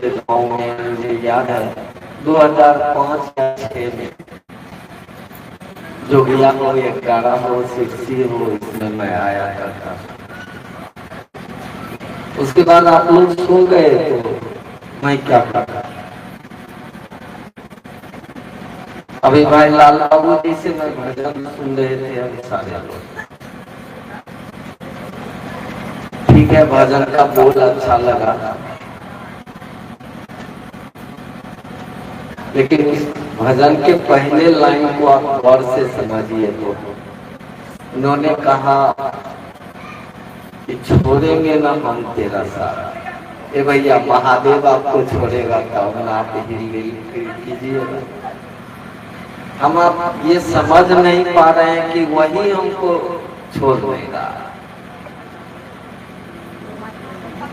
थे गाँव में, मुझे याद है 2005 या 6 में जोगिया हो, 11 हो, 60 हो, इसमें मैं आया करता। उसके बाद आप लोग सो गए तो मैं क्या करता। अभी भाई लाल बाबू जी से मैं भजन सुन रहे थे, अभी सारे लोग। ठीक है, भजन का बोल अच्छा लगा, लेकिन इस भजन के पहले लाइन को आप गौर से समझिए। तो उन्होंने कहा कि छोड़ेंगे ना हम तेरा साथ। ए भैया, महादेव आपको छोड़ेगा तब ना, आप हिल कीजिएगा। हम आप ये समझ नहीं पा रहे हैं कि वही हमको छोड़ देगा।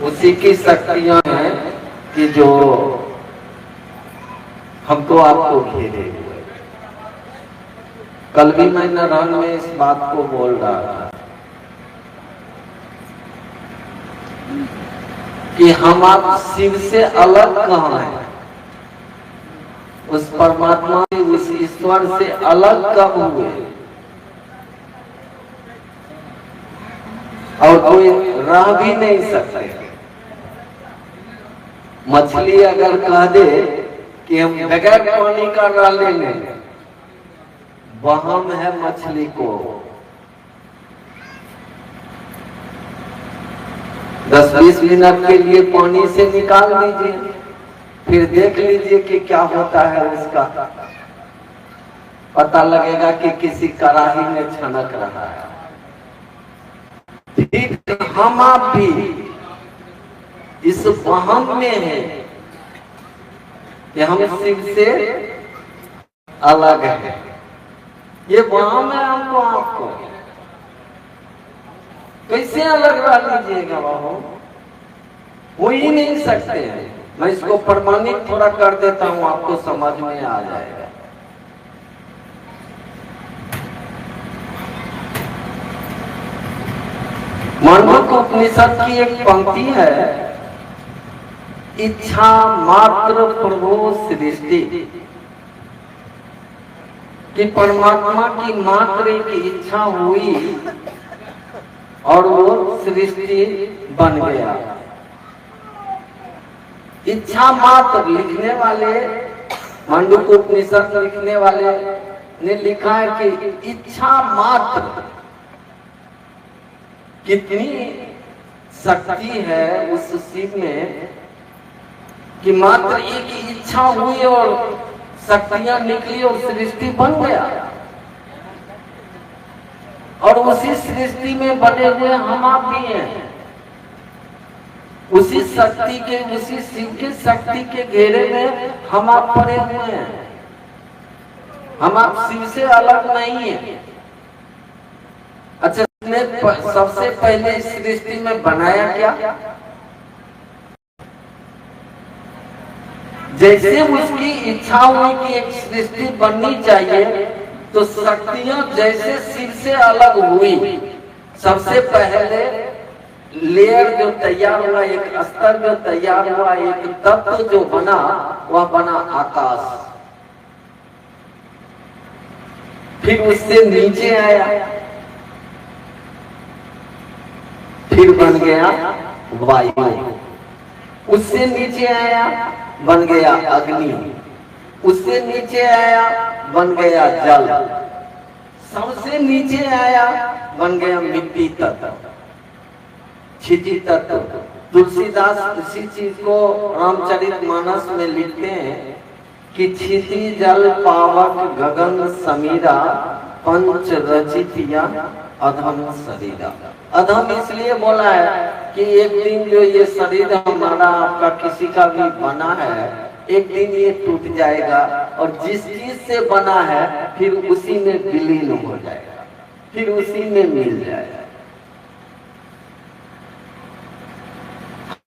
उसी की शक्तियां हैं कि जो हमको आपको घेरे हुए। कल भी मैं नारायण में इस बात को बोल रहा था कि हम आप शिव से अलग कहाँ हैं, उस परमात्मा से, उस ईश्वर से अलग कब हुए। और कोई रह भी नहीं सकते। मछली अगर कह दे कि हम बगैर पानी का रह लेंगे, वहम है मछली को। 10-20 मिनट के लिए पानी से निकाल लीजिए, फिर देख लीजिए कि क्या होता है। उसका पता लगेगा कि किसी कड़ाही में छनक रहा है। ठीक हम आप भी इस वहम में हैं कि हम शिव से अलग हैं। ये वहम है हमको, आपको कैसे अलग रह लीजिएगा। बाबू हो ही नहीं सकते हैं। मैं इसको प्रमाणित थोड़ा कर देता हूं, आपको समझ में आ जाएगा। मांडूक्य उपनिषद की एक पंक्ति है, इच्छा मात्र प्रभु सृष्टि, कि परमात्मा की मात्र एक इच्छा हुई और वो सृष्टि बन गया। इच्छा मात्र लिखने वाले, मांडूक्य उपनिषद लिखने वाले ने लिखा है कि इच्छा मात्र, कितनी शक्ति है उस शिव में कि मात्र एक इच्छा हुई और शक्तियां निकली और सृष्टि बन गया। और उसी सृष्टि में बने हुए हम आप भी हैं। उसी शक्ति के, उसी शिव के शक्ति के घेरे में हम आप पड़े हुए हैं। हम आप शिव से अलग नहीं है। अच्छा, सबसे पहले इस सृष्टि में बनाया क्या? जैसे उसकी इच्छा हुई कि एक सृष्टि बननी चाहिए, तो शक्तियां जैसे शिव से अलग हुई, सबसे पहले लेयर जो तैयार हुआ, एक स्तर जो तैयार हुआ, एक तत्व जो बना, वह बना आकाश। फिर उससे नीचे आया, फिर बन गया वायु। उससे नीचे आया, बन गया अग्नि। उससे नीचे आया, बन गया जल। सबसे नीचे आया, बन गया मिट्टी तत्व, क्षिति तत्व। तुलसीदास इसी चीज को रामचरितमानस में लिखते हैं कि क्षिति जल पावक गगन समीरा, पंच रचितिया अधम शरीरा। अधम इसलिए बोला है कि एक दिन जो ये शरीर हमारा आपका किसी का भी बना है, एक दिन ये टूट जाएगा और जिस चीज से बना है फिर उसी में विलीन हो जाएगा, फिर उसी में मिल जाएगा।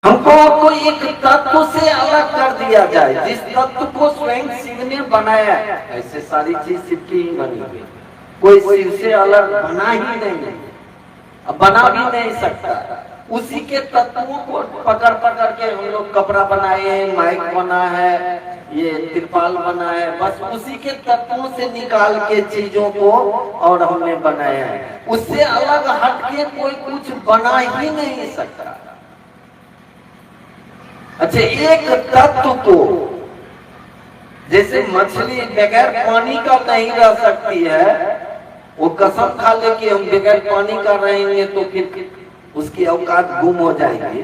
हमको आपको एक तत्व से अलग कर दिया जाए, जिस तत्व को स्वयं शिव ने बनाया है। ऐसे सारी चीज शिव की ही बनी हुई, कोई शिव से अलग बना ही नहीं, अब बना भी नहीं सकता। उसी के तत्वों को पकड़ पकड़ के हम लोग कपड़ा बनाए हैं, माइक बना है, ये तिरपाल बना है, बस उसी के तत्वों से निकाल के चीजों को और हमने बनाया है। उससे अलग हटके कोई कुछ बना ही नहीं सकता। अच्छा, एक तत्व को, जैसे मछली बगैर पानी का नहीं रह सकती है, वो कसम खा ले कि हम बगैर पानी का रहेंगे तो फिर उसकी औकात गुम हो जाएगी।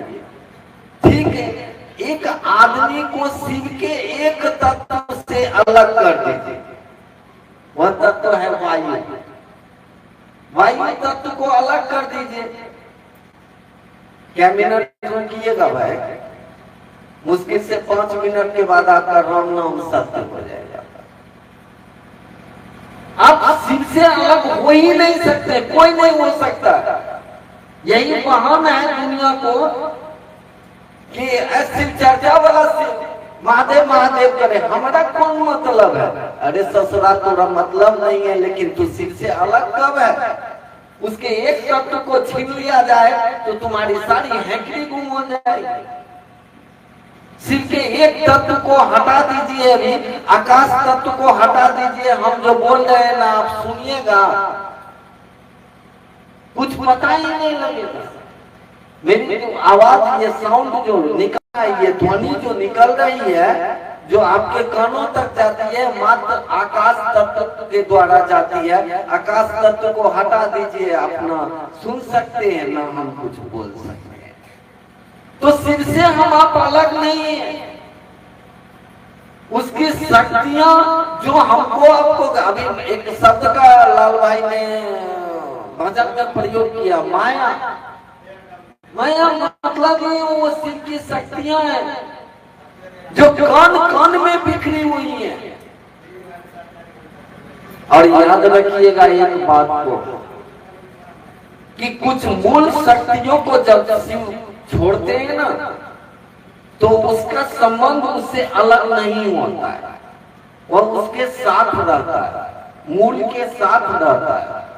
ठीक है, एक आदमी को शिव के एक तत्व से अलग कर दीजिए, वह तत्व है वायु। वायु तत्व को अलग कर दीजिए। क्या मिनट कीजिएगा भाई? मुश्किल से 5 मिनट के बाद आपका राम नाम सत्य हो जाएगा। आप शिव से अलग हो ही नहीं सकते, कोई नहीं हो सकता। यही बहाना है दुनिया को कि शिव चर्चा वाला शिव महादेव महादेव करे, हमारा कौन मतलब है? अरे ससुरा तोरा मतलब नहीं है, लेकिन तू शिव से अलग कब है? उसके एक तत्व को छीन लिया जाए तो तुम्हारी सारी हैकड़ी गुम हो जाएगी। शिव के एक तत्व को हटा दीजिए, अभी आकाश तत्व को हटा दीजिए। हम जो बोल रहे हैं ना, आप सुनिएगा, कुछ पता ही नहीं लगेगा। मेरी जो आवाज, ये साउंड जो निकल रही है, ध्वनि जो निकल रही है, जो आपके कानों तक जाती है, मात्र आकाश तत्व के द्वारा जाती है। आकाश तत्व को हटा दीजिए, अपना सुन सकते हैं ना, हम कुछ बोल सकते हैं। तो शिव से हम आप अलग नहीं है। उसकी शक्तियां जो हमको आपको, अभी एक शब्द का लाल भाई ने भजन में प्रयोग किया, माया। माया मतलब ये वो शिव की शक्तियां हैं जो कान कान में बिखरी हुई हैं। और याद रखिएगा एक बात को, कि कुछ मूल शक्तियों को जब शिव छोड़ते हैं ना, तो उसका संबंध उससे अलग नहीं होता है, वह उसके साथ रहता है, मूल के साथ रहता है।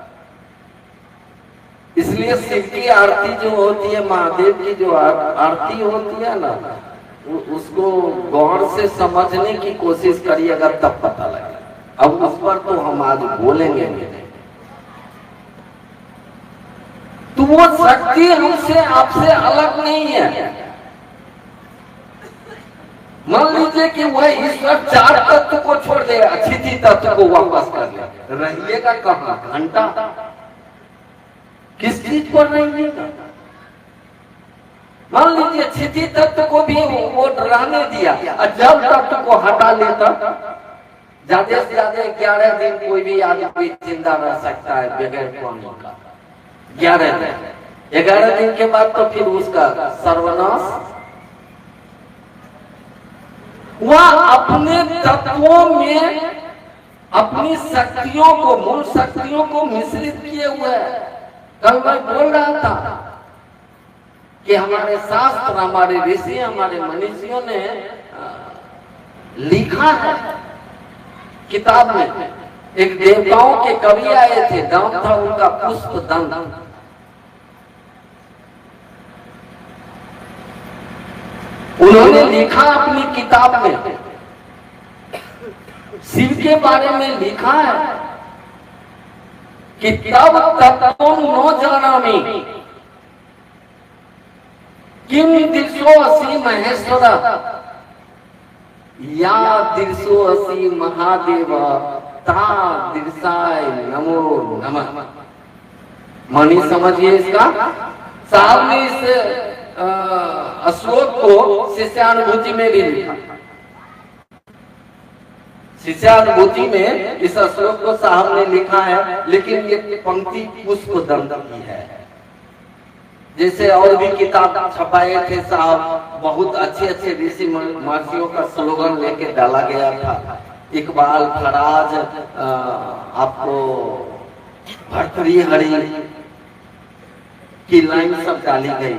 इसलिए शिव की आरती जो होती है, महादेव की जो आरती होती है ना, उसको गौर से समझने की कोशिश करिएगा, तब पता लगेगा। अब उस पर तो हम आज बोलेंगे नहीं। तो वो शक्ति हमसे आपसे अलग नहीं है। मान लीजिए कि वह ईश्वर 4 तत्व को छोड़ देगा, क्षिति तत्व को वापस कर ले, रहिएगा कहां? घंटा किस चीज पर रहिएगा? मान लीजिए क्षिति तत्व को भी वो रहने दिया और जल तत्व को हटा लेता, ज्यादा से ज्यादा 11 दिन कोई भी आदमी जिंदा रह सकता है बगैर पानी का। 11 दिन, 11 दिन के बाद तो फिर उसका सर्वनाश। वह अपने तत्वों में अपनी शक्तियों को, मूल शक्तियों को मिश्रित किए हुए है। कल मैं बोल रहा था कि हमारे शास्त्र, हमारे ऋषि, हमारे मनीषियों ने लिखा है किताब में। एक देवताओं के कवि आए थे, नाम था उनका पुष्पदंत। उन्होंने लिखा अपनी किताब में, शिव के बारे में लिखा है कि तब तत्वं न जानामि किम दिशो असि महेश्वर या दिशो असि महादेव ता दिशाय नमो नमः। मानी समझिए इसका। साहब ने इस श्लोक को शिष्यानुभूति में भी लिखा। शिष्यानुभूति में इस श्लोक को साहब ने लिखा है, लेकिन ये पंक्ति पुष्पदंत की है। जैसे और भी किताब छपाए थे साहब, बहुत अच्छे अच्छे ऋषि महर्षियों का स्लोगन लेके डाला गया था। इकबाल, फराज, आपको भर्तृहरि की लाइन सब डाली गई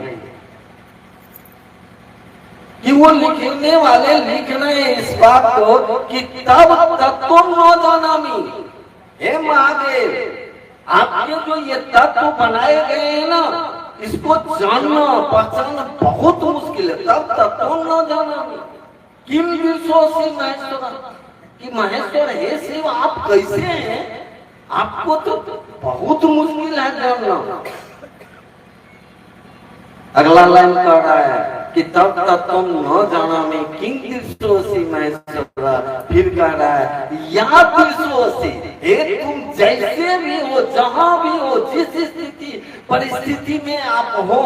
कि वो लिखने वाले लिख रहे हैं इस बात को कि तब तत्व न जानामि। हे महादेव, आपके जो ये तत्व बनाए गए हैं ना, इसको जानना पहचानना बहुत मुश्किल है। तब तक तो न जाना किम विश्वासी महेश्वर कि महेश्वर हे शिव आप कैसे हैं, आपको तो बहुत मुश्किल है जानना। अगला लाइन कह रहा है कि तब तक तुम न जाना में किंग विश्वासी महेश्वर, फिर कह रहा है या विश्वासी हे तुम जैसे भी हो, जहां भी हो, जिस स्थिति परिस्थिति में आप हो,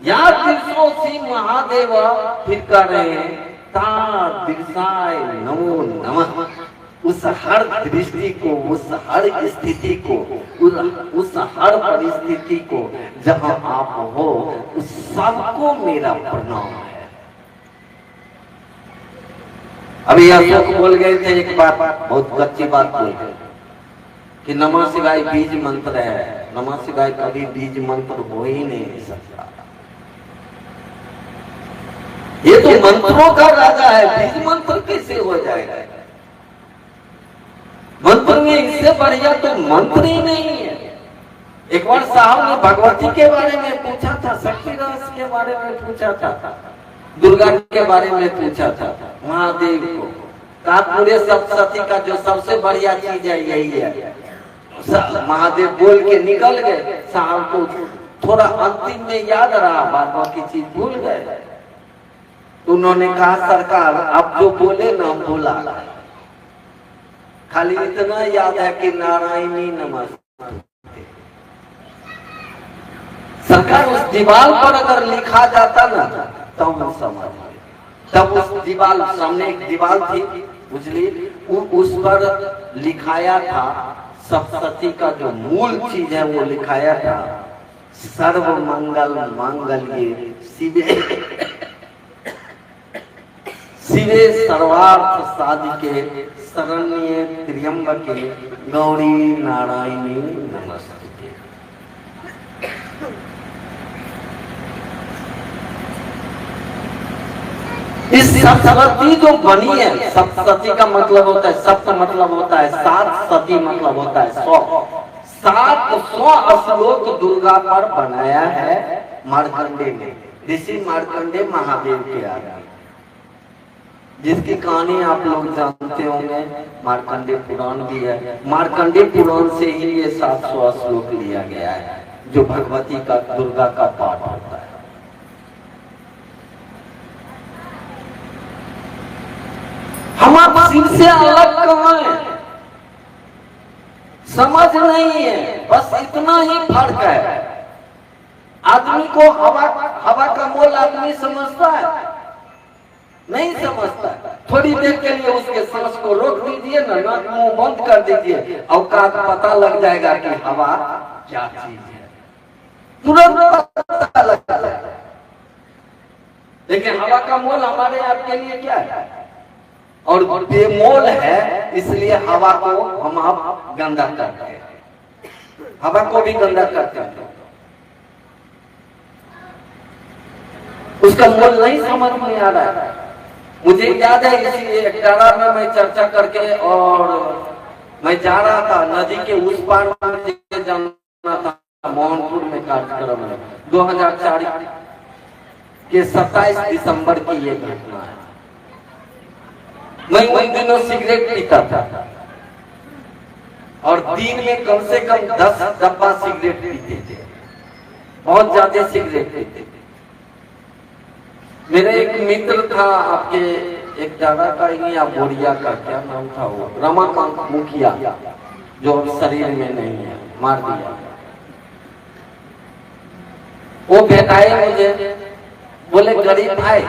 या विश्वासी महादेव, फिर कह रहे हैं ता दिशाय नमो नमः। उस हर दृष्टि को, उस हर स्थिति को, उस हर परिस्थिति को जहां आप हो, उस सबको मेरा प्रणाम है। अभी अशोक बोल गए थे एक बात, बहुत अच्छी बात बोल गए कि नमः शिवाय बीज मंत्र है। नमः शिवाय कभी बीज मंत्र हो ही नहीं सकता। ये तो मंत्रों का राजा है, बीज मंत्र कैसे हो जाएगा? मंत्र में इससे बढ़िया तो मंत्र ही नहीं है। एक बार साहब ने भगवती के बारे में पूछा था, शक्ति रस के बारे में पूछा था, दुर्गा के बारे में पूछा था, महादेव को कहा पूरे सप्तशती का जो सबसे बढ़िया चीज है यही है। महादेव बोल के निकल गए। साहब को थोड़ा अंतिम में याद रहा, बाकी चीज भूल गए। उन्होंने कहा सरकार आप जो बोले ना बोला, खाली इतना याद है कि नारायणी नमस्ते। सरकार उस दीवार पर अगर लिखा जाता ना तब वो समझ, तब उस दीवार सामने एक दीवार थी उजली, उस पर लिखाया था सप्तशती का जो मूल चीज है वो लिखाया था सर्व मंगल मांगल्ये शिवे सर्वार्थ साधिके शरण्ये त्र्यंबके गौरी नारायणी नमस्ते। इस सप्तशती जो बनी है, सप्तशती का मतलब होता है, सप्त मतलब होता है सात, सती मतलब होता है 100। 700 श्लोक दुर्गा पर बनाया है मार्कंडे ने, ऋषि मार्कंडे महादेव के आगे, जिसकी कहानी आप लोग जानते होंगे। मार्कंडे पुराण भी है, मार्कंडे पुराण से ही ये 700 श्लोक लिया गया है जो भगवती का, दुर्गा का पाठ होता है। हम आप शिव से अलग कहां है समझ नहीं है, बस इतना ही फर्क है। आदमी को हवा का मोल आदमी समझता है, नहीं समझता। थोड़ी देर के लिए उसके सांस को रोक दीजिए ना, नाक मुंह बंद कर दीजिए, औकात पता लग जाएगा कि हवा क्या चीज है, तुरंत पता लगता है। लेकिन हवा का मोल हमारे आपके लिए क्या है? और बेमोल है, इसलिए हवा को हम आप गंदा करते हैं, हवा को भी गंदा करते हैं। उसका मोल नहीं समझ में आ रहा है। मुझे याद है इसी एक डारा में मैं चर्चा करके, और मैं जा रहा था नदी के उस पार जाना था, मोहनपुर में कार्यक्रम है। 2004 के 27 दिसंबर की ये घटना है। मैं उन दिनों सिगरेट पीता था और दिन में कम से कम 10 डब्बा सिगरेट पीते थे, बहुत ज्यादा सिगरेट पीते थे। मेरे एक मित्र था आपके, एक दादा का ही या बोरिया का, क्या नाम था वो, रमाकांत मुखिया, जो शरीर में नहीं है, मार दिया। वो भेटाए मुझे, बोले गरीब भाई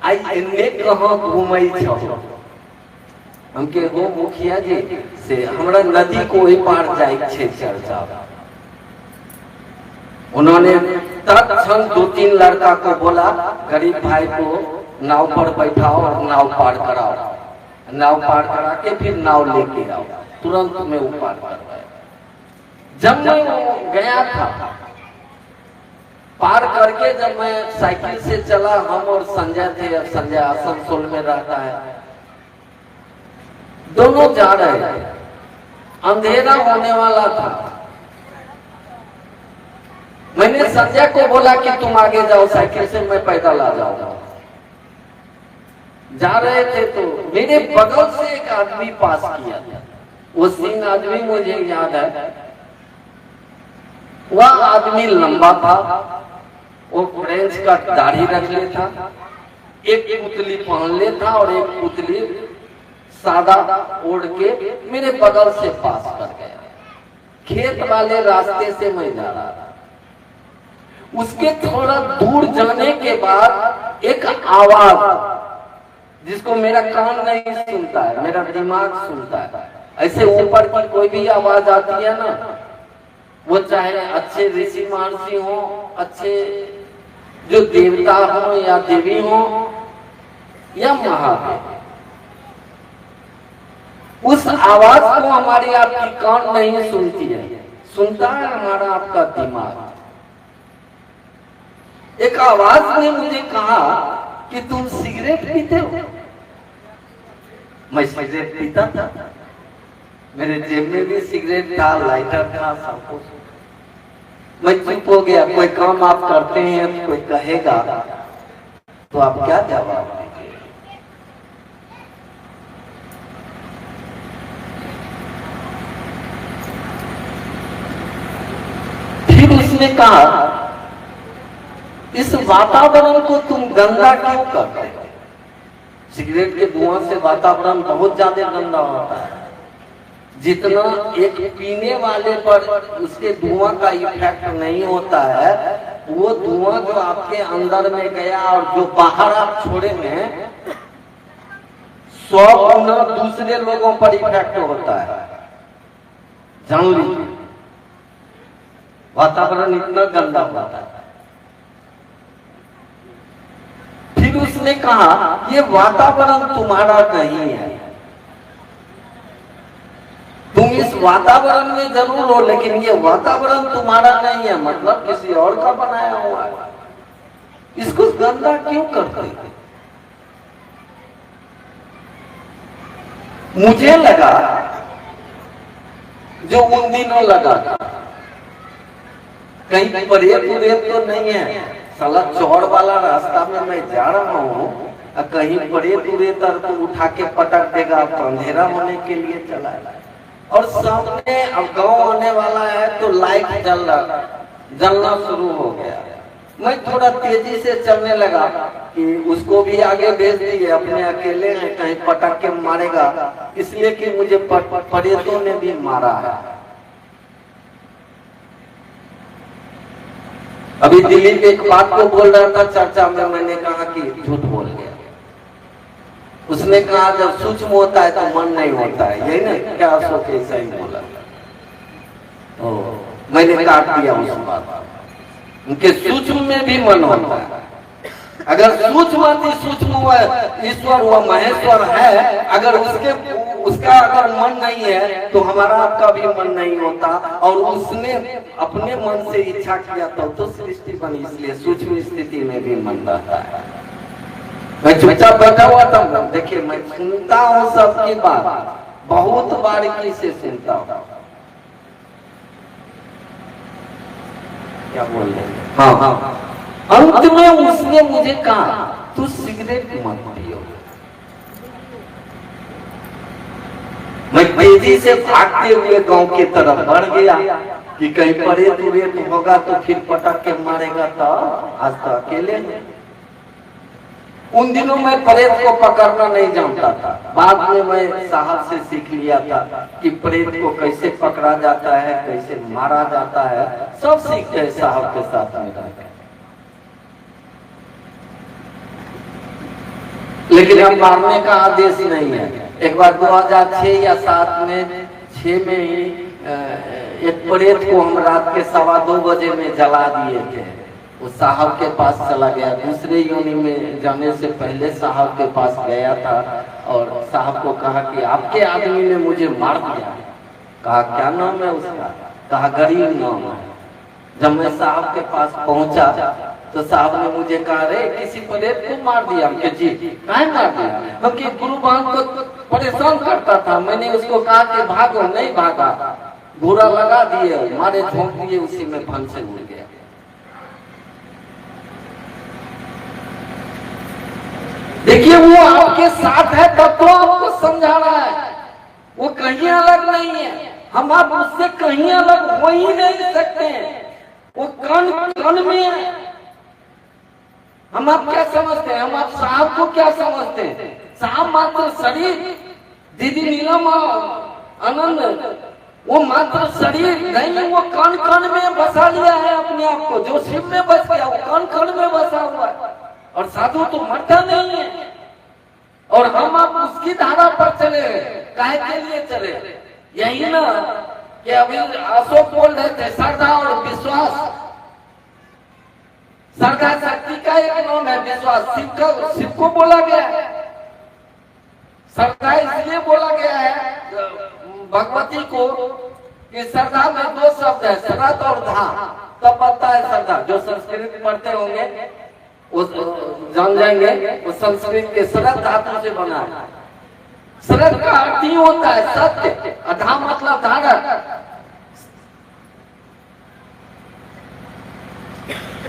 आई इन्ने कहाँ घूमई छो। हमके हो मुखिया जी से हमरा नदी को ही पार जाए छे चर्चा। उन्होंने तत्क्षण 2-3 लड़का को बोला गरीब भाई को नाव पर बैठाओ और नाव पार कराओ। नाव पार करा के फिर नाव लेके आओ, तुरंत में वो पार करवाया। जब मैं गया था पार करके, जब मैं साइकिल से चला, हम और संजय थे, अब संजय आसनसोल में रहता है, दोनों जा रहे थे, अंधेरा होने वाला था। मैंने संजय को बोला कि तुम आगे जाओ साइकिल से, मैं पैदल आ जाऊंगा। जा रहे थे तो मेरे बगल से एक आदमी पास किया था। वो सीन आज भी मुझे याद है। वह आदमी लंबा था, वो फ्रेंच का दाढ़ी रख लेता, एक पुतली पहन लेता और एक पुतली सादा ओढ़ के मेरे बगल से पास कर गया। खेत वाले रास्ते से मैं जा रहा था। उसके थोड़ा दूर जाने के बाद एक आवाज, जिसको मेरा कान नहीं सुनता है, मेरा दिमाग सुनता है। ऐसे ऊपर की कोई भी आवाज आती है ना, वो चाहे अच्छे ऋषि महर्षि हो, अच्छे जो देवता हो या देवी हो या महादेव, उस आवाज को हमारी आपकी कान नहीं सुनती है, सुनता है हमारा आपका दिमाग। एक आवाज ने मुझे कहा कि तुम सिगरेट पीते हो। मैं सिगरेट पीता था, मेरे जेब में भी सिगरेट था, लाइटर था, सब कुछ। मैं चुप हो गया। कोई काम आप करते हैं, कोई कहेगा तो आप क्या जवाब देंगे? फिर उसने कहा, इस वातावरण को तुम गंदा क्यों करते हो? सिगरेट के धुआं से वातावरण बहुत ज्यादा गंदा होता है। जितना एक पीने वाले पर उसके धुआं का इफेक्ट नहीं होता है, वो धुआं जो आपके अंदर में गया और जो बाहर आप छोड़ेंगे 100 गुना दूसरे लोगों पर इफेक्ट होता है। जान लीजिए, वातावरण इतना गंदा होता है। फिर उसने कहा, ये वातावरण तुम्हारा नहीं है, तुम इस वातावरण में जरूर हो, लेकिन ये वातावरण तुम्हारा नहीं है, मतलब किसी और का बनाया हुआ है। इसको गंदा क्यों करते हो? मुझे लगा, जो उन दिनों लगा था, कहीं परेत तो नहीं है, साला चौड़ वाला रास्ता में मैं जा रहा हूँ, कहीं परेत तो उठा के पटक देगा, अंधेरा होने के लिए चला है। और सामने अब गांव आने वाला है तो लाइट जलना शुरू हो गया। मैं थोड़ा तेजी से चलने लगा कि उसको भी आगे भेज दिए, अपने अकेले हैं, कहीं पटक के मारेगा, इसलिए कि मुझे परेतों ने भी मारा है। अभी दिलीप एक बात को बोल रहा था चर्चा में, मैंने कहा कि झूठ बोल गया। उसने कहा जब सूक्ष्म होता है तो मन नहीं होता है, यही ना, क्या सोचे ऐसा ही बोला। मैंने काट दिया उस बात। उनके सूक्ष्म में भी मन होता है। अगर सूक्ष्म सूक्ष्म ईश्वर हुआ महेश्वर है, अगर उसका अगर मन नहीं है तो हमारा आपका भी मन नहीं होता। और उसने अपने मन से इच्छा किया तो सृष्टि बनी, इसलिए सूक्ष्म स्थिति में भी मन रहता है। मैं चुपचाप बैठा हुआ था, देखिए मैं सुनता हूँ सबकी बात, बहुत बारीकी से सुनता हूँ। क्या बोल रहे हैं? हाँ, अंत में उसने मुझे कहा, तू सिगरेट मत पियो। मैं तेजी से भागते हुए गांव की तरफ बढ़ गया कि कहीं परेत होगा तो फिर पटक के मारेगा। तो आज तो अकेले में। उन दिनों मैं प्रेत को पकड़ना नहीं जानता था, बाद में मैं साहब से सीख लिया था कि प्रेत को कैसे पकड़ा जाता है, कैसे मारा जाता है, सब सीख गए साहब के साथ में रहकर। लेकिन अब मारने का आदेश नहीं है। एक बार 2006 या 7 में 6 में ही एक प्रेत को हम रात के 2:15 बजे में जला दिए थे। वो साहब के पास चला गया, दूसरे योनि में जाने से पहले साहब के पास गया था और साहब को कहा कि आपके आदमी ने मुझे मार दिया। कहा क्या नाम है उसका? कहा गरीब नाम है। जब मैं साहब के पास पहुंचा तो साहब ने मुझे कहा, रे किसी प्रेत को मार दिया। हमके जी काहे मार दिया? क्योंकि गुरुबान को परेशान करता था। मैंने उसको कहा कि भागो, नहीं भागा, घूरा लगा दिए, मारे झोंक दिए, उसी में फन से उड़ गया। देखिए वो आपके साथ है तब तो आपको समझा रहा है, वो कहीं अलग नहीं है। हम आप उससे कहीं अलग हो ही नहीं सकते हैं, वो कण कण में है। हम आप क्या समझते हैं, हम आप सांप को क्या समझते हैं? सांप मात्र शरीर, दीदी नीलम आनंद, वो मात्र शरीर नहीं, वो कण कण में बसा लिया है अपने आप को। जो शिव में बस गया वो कण कण में बसा हुआ है। और साधु तो मरता नहीं है, और हम आप उसकी धारा पर चले, काहे के लिए चले? यही ना कि अभी अशोक बोल रहे थे श्रद्धा और विश्वास। श्रद्धा शक्ति का एक नाम है, विश्वास शिव को बोला गया है। श्रद्धा इसलिए बोला गया है भगवती को कि श्रद्धा में दो शब्द है, श्रद्ध और धा। तब पता है श्रद्धा, जो संस्कृत पढ़ते होंगे वो जान जाएंगे, वो संस्कृत के श्रद्ध धातु से बना है। श्रद्ध का अर्थ ही होता है सत्य, अधा मतलब धारक।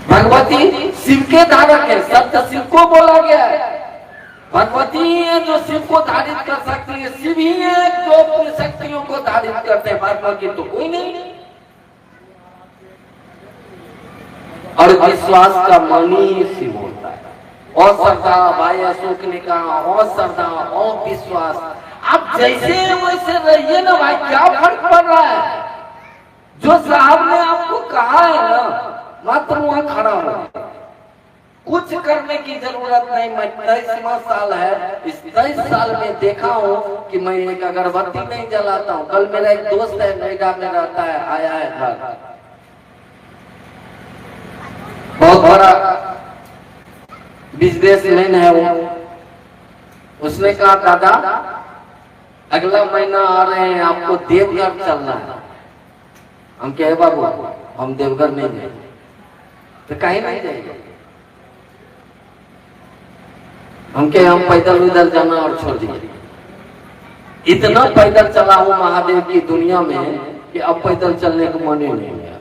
भगवती शिव के धारक है, सत्य शिव को बोला गया है। भगवती ही है जो शिव को धारित कर सकती है, शिव ही है जो अपनी शक्तियों को धारित करते हैं, भगवती तो कोई नहीं। और विश्वास का मन ही शिव होता है। और श्रद्धा, भाई अशोक ने कहा, और श्रद्धा और विश्वास, आप जैसे वैसे रहिए ना भाई, क्या फर्क पड़ रहा है? जो साहब ने आपको कहा है ना, मात्र वहां खड़ा हो, कुछ करने की जरूरत नहीं। मैं 23वां साल है, इस 23 साल में देखा हूँ कि मैं एक अगरबत्ती नहीं जलाता हूँ। कल मेरा एक दोस्त है, नोएडा में रहता है, आया है घर, बहुत बड़ा बिजनेसमैन है वो। उसने कहा दादा अगला महीना आ रहे हैं, आपको देवघर चलना है। हम कहे बाबू हम देवघर नहीं जाएंगे। तो कहीं नहीं जाएंगे? हम कहे हम पैदल उधर जाना और छोड़ दिए। इतना पैदल चला हूं महादेव की दुनिया में कि अब पैदल चलने को मन ही नहीं है।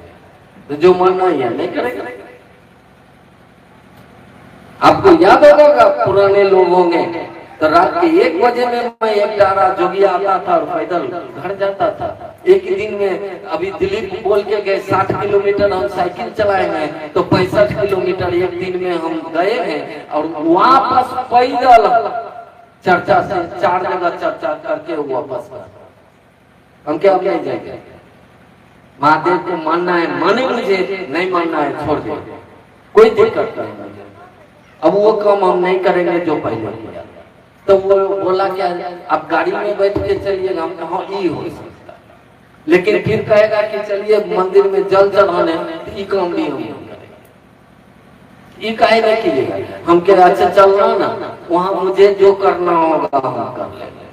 तो जो मन नहीं है नहीं करेगा। आपको याद होगा पुराने लोग होंगे तो रात के 1 बजे में मैं एक डारा जोगिया आता था और पैदल घर जाता था। एक दिन में अभी दिल्ली बोल के गए 60 किलोमीटर हम साइकिल चलाए हैं, तो 65 किलोमीटर एक दिन में हम गए हैं। और वापस पैदल चर्चा से 4 जगह चर्चा करके वापस हम क्या नहीं जाएंगे। महादेव को मानना है माने, मुझे नहीं मानना है छोड़ दे, कोई दिक्कत नहीं। अब वो काम हम नहीं करेंगे जो पहले किया। तो वो बोला क्या आप गाड़ी में बैठ के चलिएगा। हम कहा ये हो सकता, लेकिन फिर कहेगा कि चलिए मंदिर में जल चढ़ाने, ये काम भी हम करेंगे। ये काहे नहीं कीजिएगा? हम कह अच्छा चलना ना, वहां मुझे जो करना होगा हम कर लेंगे।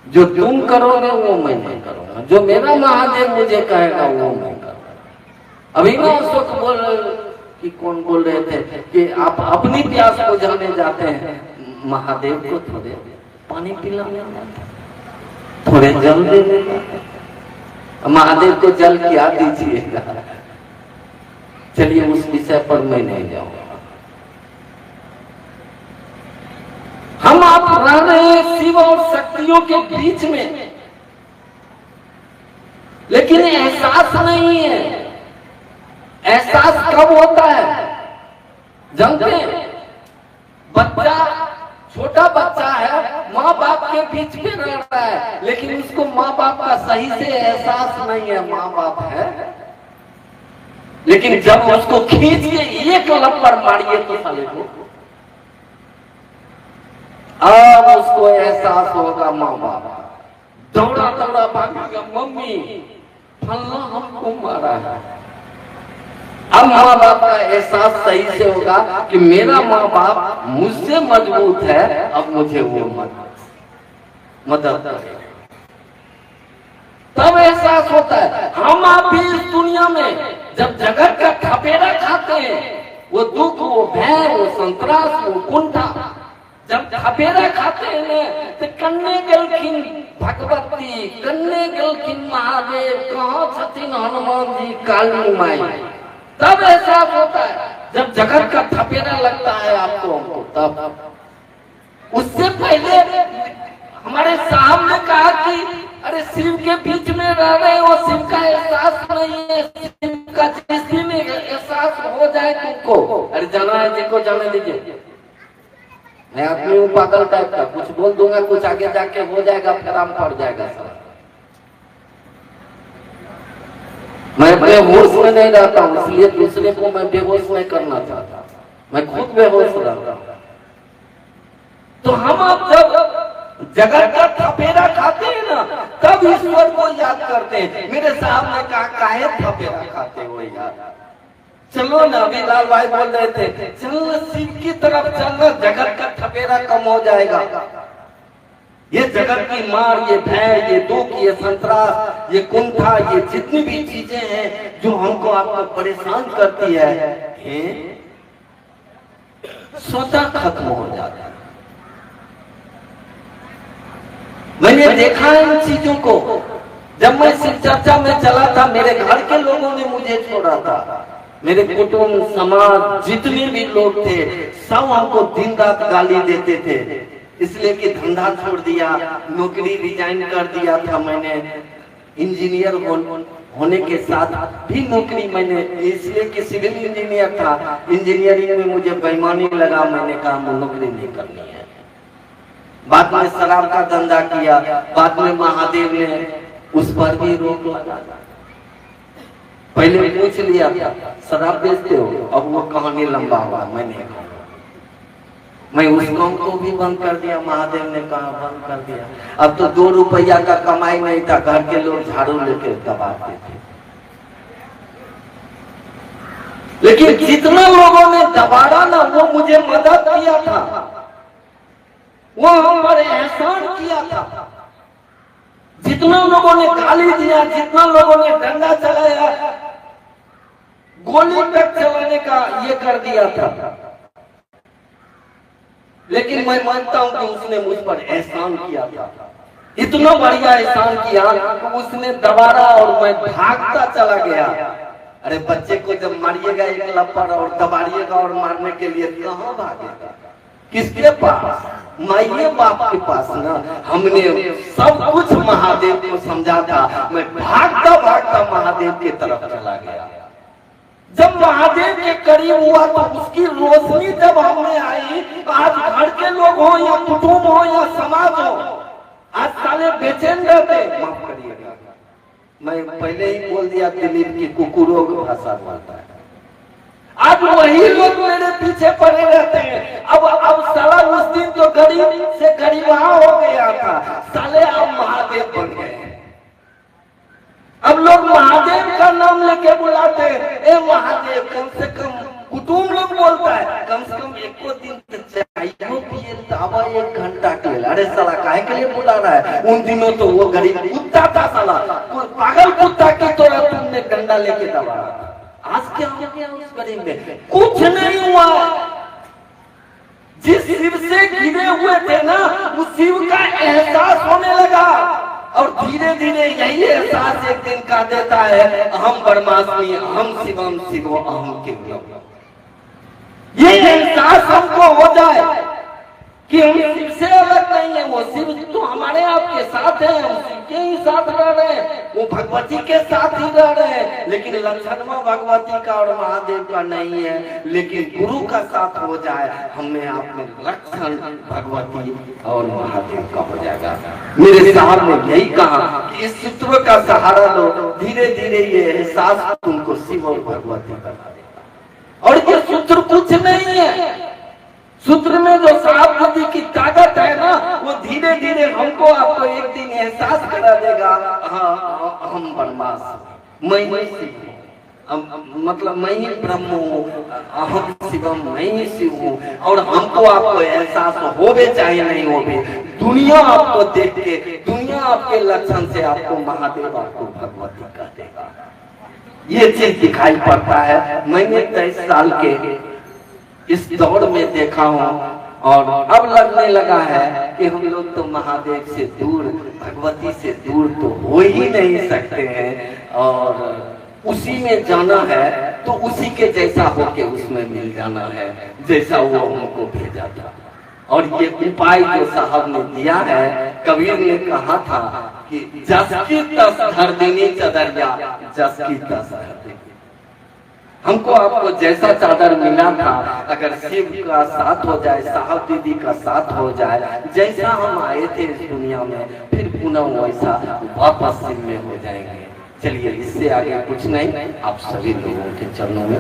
जो तुम करोगे वो मैं नहीं करूंगा, जो मेरा महादेव मुझे कहेगा वो मैं करूंगा। अभी ना उस वक्त कि कौन बोल रहे थे कि आप अपनी प्यास बुझाने जाते हैं, महादेव को थोड़े पानी पिलाने जाते हैं, थोड़े जल देने जाते हैं। महादेव को जल क्या दीजिएगा? चलिए उस विषय पर मैं नहीं जाऊंगा। हम आप रह रहे हैं शिव और शक्तियों के बीच में, लेकिन एहसास नहीं है। एहसास कब होता है जानते हैं? बच्चा, छोटा बच्चा है, माँ बाप के बीच में रह रहा है, लेकिन उसको माँ बाप का सही से एहसास नहीं है। माँ बाप है, लेकिन जब उसको खींच के एक लपड़ मारिए तो साले को अब उसको एहसास होगा। माँ बाप दौड़ा दौड़ा भागेगा, मम्मी फलना हमको मारा है। अब माँ बाप का एहसास सही से होगा कि मेरा माँ बाप मुझसे मजबूत है, अब मुझे वो मदद करे, तब एहसास होता है। हम आप भी इस दुनिया में जब जगत का थपेड़ा खाते हैं, वो दुख, वो भय, वो संतरास, वो कुंठा, जब थपेड़ा खाते हैं तो कन्ने गलखिन भगवती, कन्ने गलखिन महादेव, कहाँ छथिन हनुमान जी, काली माई, तब एहसास होता है। जब जगत का थपेड़ा लगता है आपको, तब उससे पहले हमारे साहब ने कहा कि अरे शिव के बीच में रह रहे हो, शिव का एहसास नहीं है, शिव का जिस दिन एहसास हो जाए तुमको, अरे जाना है जिनको जाने दीजिए, मैं आदमी हूँ पागल टाइप का, कुछ बोल दूंगा, कुछ आगे जाके हो जाएगा, फिर आम पड़ जाएगा सर। मैं बेहोश में नहीं रहता हूँ, इसलिए दूसरे को मैं बेहोश नहीं करना चाहता, मैं खुद बेहोश रहता हूँ। तो हम अब जब जगत का थपेरा खाते हैं ना, तब ईश्वर को याद करते हैं। मेरे साहब ने कहा काहे थपेरा खाते हो यार, चलो ना, अभी लाल भाई बोल रहे थे चलो शिव की तरफ चलना, जगत का थपेरा कम हो जाएगा। ये जगत की मार, ये भय, ये दुख, ये संतरास, ये कुंठा, ये जितनी भी चीजें हैं जो हमको आपको परेशान करती है, स्वतः खत्म हो जाता है। मैंने देखा है इन चीजों को। जब मैं शिव चर्चा में चला था, मेरे घर के लोगों ने मुझे छोड़ा था, मेरे कुटुंब समाज जितने भी लोग थे सब हमको दिन रात गाली देते थे, इसलिए कि धंधा छोड़ दिया, नौकरी रिजाइन कर दिया था मैंने, इंजीनियर होने के साथ भी नौकरी मैंने, इसलिए कि सिविल इंजीनियर था, इंजीनियरिंग में मुझे बेईमानी लगा, मैंने कहा नौकरी नहीं करनी है। बाद में शराब का धंधा किया, बाद में महादेव ने उस पर भी रोक लगा। पहले पूछ लिया था शराब बेचते हो, अब वो कहानी लंबा हुआ, मैं उस काम को भी बंद कर दिया, महादेव ने कहा बंद कर दिया। अब तो 2 रुपया का कमाई नहीं था, घर के लोग झाड़ू लेके दबाते थे। लेकिन जितना लोगों ने दबाड़ा ना, वो मुझे मदद किया था, वो हमारे एहसान किया था। जितना लोगों ने गाली दिया, जितना लोगों ने डंडा चलाया, गोली तक चलाने का ये कर दिया था, लेकिन मैं मानता हूं कि उसने मुझ पर एहसान किया था, इतना बढ़िया एहसान किया कि उसने दबारा और मैं भागता चला गया। अरे बच्चे को जब मारिएगा एक लपड़ और दबाड़िएगा और मारने के लिए कहां भागेगा, किसके पास? माइये बाप के पास ना। हमने सब कुछ महादेव को समझा था, मैं भागता भागता महादेव की तरफ चला गया। जब महादेव के करीब हुआ तो उसकी रोशनी जब हमें आई, आज घर के लोग हो या कुटुंब हो या समाज हो, आज साले बेचैन रहते। माफ करिएगा, मैं पहले ही बोल दिया दिलीप की कुकुरों की भाषा बोलता है। आज वही लोग मेरे पीछे पड़े रहते हैं। अब साला उस दिन तो गरीब से गरीबा हो गया था, साले अब महादेव बन गए। अब लोग महादेव का नाम लेके बुलाते हैं, ए महादेव। कम से कम कुटुंब लोग बोलता है कम से कम एको दिन चाहिए पिए दावा 1 घंटा के लिए। अरे साला काहे के लिए बुला रहा है? उन दिनों तो वो गरीब कुत्ता था साला, पागल कुत्ता की तरह तुमने डंडा लेके दबा। आज क्या हो गया उस गरीब में? कुछ नहीं हुआ। जिस शिव से घिरे हुए थे ना, उस शिव का एहसास होने लगा और धीरे धीरे यही एहसास एक दिन का देता है, अहम ब्रह्मास्मि अहम शिवम शिवो अहम केवलम। ये एहसास हमको हो जाए कि हम शिव से अलग नहीं है, वो शिव तो हमारे आपके साथ है, हम शिव के ही साथ रह रहे हैं, वो भगवती के साथ ही रह रहे हैं। लेकिन लक्षण भगवती का और महादेव का नहीं है, लेकिन गुरु का साथ हो जाए, हमें आप में लक्षण भगवती और महादेव का हो जाएगा। मेरे साहब ने यही कहा कि इस सूत्र का सहारा लो, धीरे धीरे ये एहसास तुमको शिव और भगवती बना देगा। और ये सूत्र कुछ नहीं है, सूत्र में जो सहानुभूति की ताकत है ना, वो धीरे धीरे हमको आपको एक दिन एहसास करा देगा, हाँ हम ब्रह्मास्मि मैं ही शिव, मतलब मैं ही ब्रह्म हूँ, अहम शिवम मैं ही शिव हूँ। और हमको आपको एहसास हो भी चाहे नहीं हो भी, दुनिया आपको देख के, दुनिया आपके लक्षण से आपको महादेव आपको भगवती कह देगा। ये चीज दिखाई पड़ता है। मैंने 23 साल के इस दौड़ में देखा हूँ और अब लगने लगा है कि हम लोग तो महादेव से दूर, भगवती से दूर तो हो ही नहीं सकते हैं। और उसी में जाना है तो उसी के जैसा होके उसमें मिल जाना है, जैसा वो हमको भेजा था। और ये उपाय जो साहब ने दिया है, कबीर ने कहा था कि जस की तस धर देनी चदरिया, जस की तस धर देनी। हमको आपको जैसा चादर मिला था, अगर शिव का साथ हो जाए, साहब दीदी का साथ हो जाए, जैसा हम आए थे इस दुनिया में, फिर पुनः वैसा वापस शिव में हो जाएंगे। चलिए, इससे आगे कुछ नहीं, आप सभी लोगों के चरणों में